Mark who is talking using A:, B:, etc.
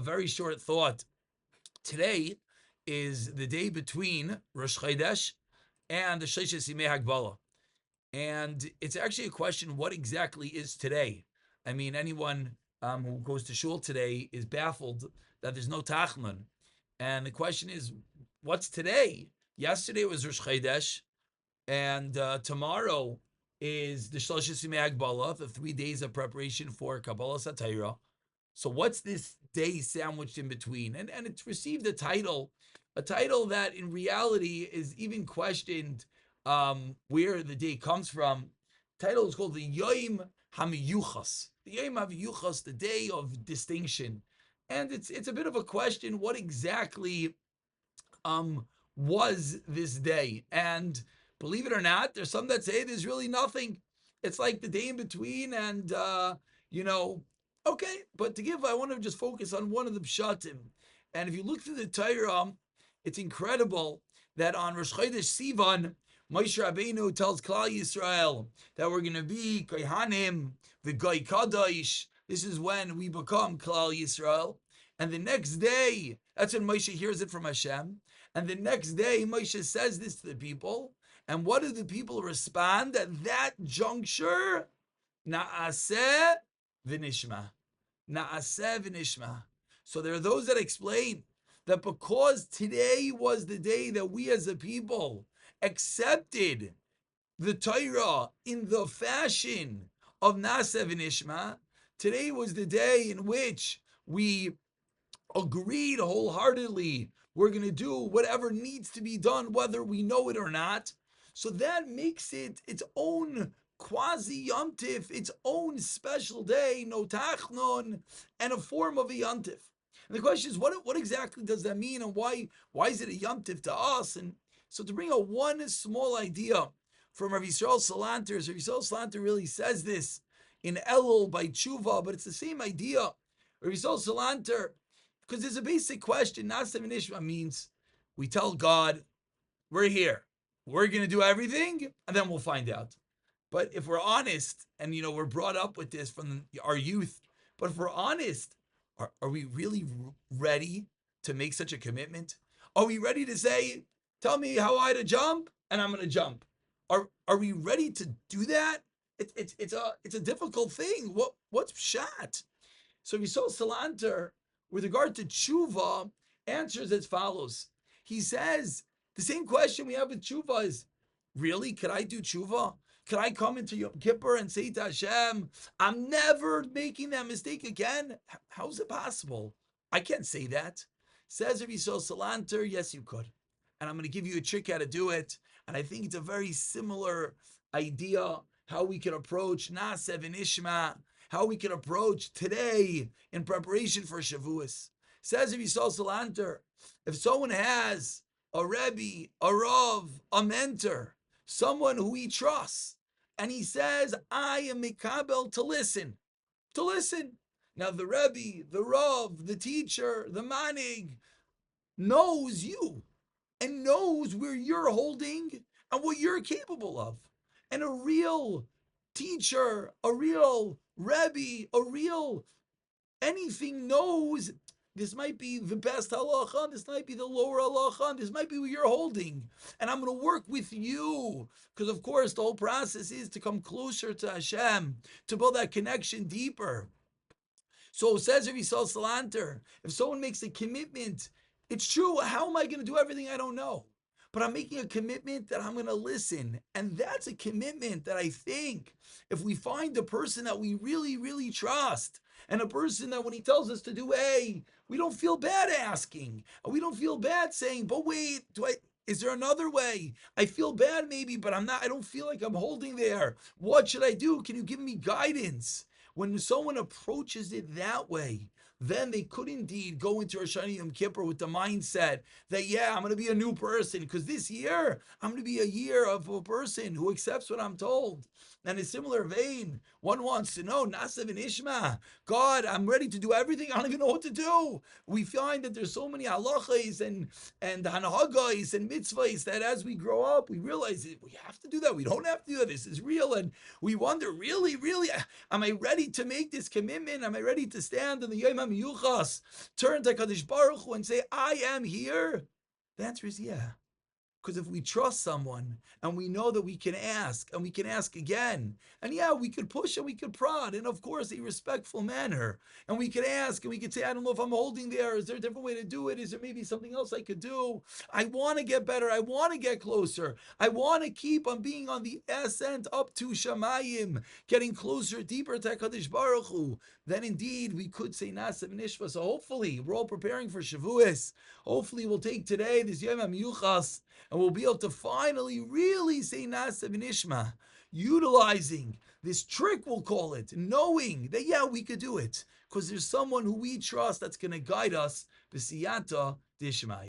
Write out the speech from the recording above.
A: very short thought. Today is the day between Rosh Chodesh and the Shloshis Yimei Hagbala. And it's actually a question, what exactly is today? I mean, anyone who goes to shul today is baffled that there's no Tachman. And the question is, what's today? Yesterday was Rosh Chodesh, and tomorrow is the Shloshis Yimei Hagbala, the 3 days of preparation for Kabbalah Satira. So what's this day sandwiched in between? And it's received a title that in reality is even questioned where the day comes from. The title is called the Yom HaMiyuchas. The Yom HaMiyuchas, the day of distinction. And it's a bit of a question, what exactly was this day? And believe it or not, there's some that say there's really nothing. It's like the day in between, and you know, okay. But I want to just focus on one of the pshatim. And if you look through the Torah, it's incredible that on Rosh Chodesh Sivan, Moshe Rabbeinu tells Klal Yisrael that we're going to be Kohanim, the Goy Kadosh. This is when we become Klal Yisrael. And the next day, that's when Moshe hears it from Hashem. And the next day, Moshe says this to the people. And what do the people respond at that juncture? Na'aseh v'nishma. Na'aseh v'nishma. So there are those that explain that because today was the day that we as a people accepted the Torah in the fashion of Na'aseh v'nishma, today was the day in which we agreed wholeheartedly we're going to do whatever needs to be done, whether we know it or not. So that makes it its own quasi yomtiv, its own special day, no tachnon, and a form of a yomtiv. And the question is, what exactly does that mean, and why is it a yomtiv to us? And so to bring a one small idea from Rav Yisrael Salanter, Rav Yisrael Salanter really says this in Elul by Tshuva, but it's the same idea. Rav Yisrael Salanter, because there's a basic question. Na'aseh v'nishma means we tell God, we're here. We're going to do everything, and then we'll find out. But if we're honest, and we're brought up with this from our youth, but if we're honest, are we really ready to make such a commitment? Are we ready to say, tell me how I to jump, and I'm going to jump? Are we ready to do that? It's a difficult thing. What's pshat? So we saw Salanter, with regard to tshuva, answers as follows. He says, the same question we have with tshuva is, really, could I do tshuva? Could I come into Yom Kippur and say to Hashem, I'm never making that mistake again? How is it possible? I can't say that. Says Rabbi Yisrael Salanter, yes, you could. And I'm going to give you a trick how to do it. And I think it's a very similar idea how we can approach Na'aseh v'nishma, how we can approach today in preparation for Shavuos. Says Rabbi Yisrael Salanter, if someone has a Rebbe, a Rav, a mentor, someone who he trusts, and he says, I am mikabel to listen. Now the Rebbe, the Rav, the teacher, the manig, knows you and knows where you're holding and what you're capable of. And a real teacher, a real Rebbe, a real anything knows this might be the best halacha, this might be the lower halacha, this might be what you're holding. And I'm going to work with you. Because, of course, the whole process is to come closer to Hashem, to build that connection deeper. So it says Rabbi Yisrael Salanter, if someone makes a commitment, it's true, how am I going to do everything I don't know? But I'm making a commitment that I'm going to listen. And that's a commitment that I think if we find a person that we really, really trust, and a person that when he tells us to do A, we don't feel bad asking. We don't feel bad saying, but wait, is there another way? I feel bad maybe, but I don't feel like I'm holding there. What should I do? Can you give me guidance? When someone approaches it that way, then they could indeed go into Rosh Hashanah Yom Kippur with the mindset that, yeah, I'm going to be a new person because this year I'm going to be a year of a person who accepts what I'm told. And in a similar vein, one wants to know, Na'aseh v'nishma, God, I'm ready to do everything. I don't even know what to do. We find that there's so many halachas and hanahagos and mitzvahs that as we grow up, we realize that we have to do that. We don't have to do that. This is real. And we wonder, really, am I ready to make this commitment? Am I ready to stand on the Yom Yuchas, turn to Kadosh Baruch Hu and say, I am here? The answer is yeah. Because if we trust someone and we know that we can ask and we can ask again, and yeah, we could push and we could prod, and of course, a respectful manner, and we could ask and we could say, I don't know if I'm holding there. Is there a different way to do it? Is there maybe something else I could do? I want to get better. I want to get closer. I want to keep on being on the ascent up to Shamayim, getting closer, deeper to HaKadosh Baruch Hu. Then indeed we could say Nasa V'Nishma. So hopefully, we're all preparing for Shavuos. Hopefully, we'll take today, this Yom HaMiyuchas, and we'll be able to finally really say Nasa V'Nishma, utilizing this trick, we'll call it, knowing that, yeah, we could do it, because there's someone who we trust that's going to guide us, B'siyata Dishmai.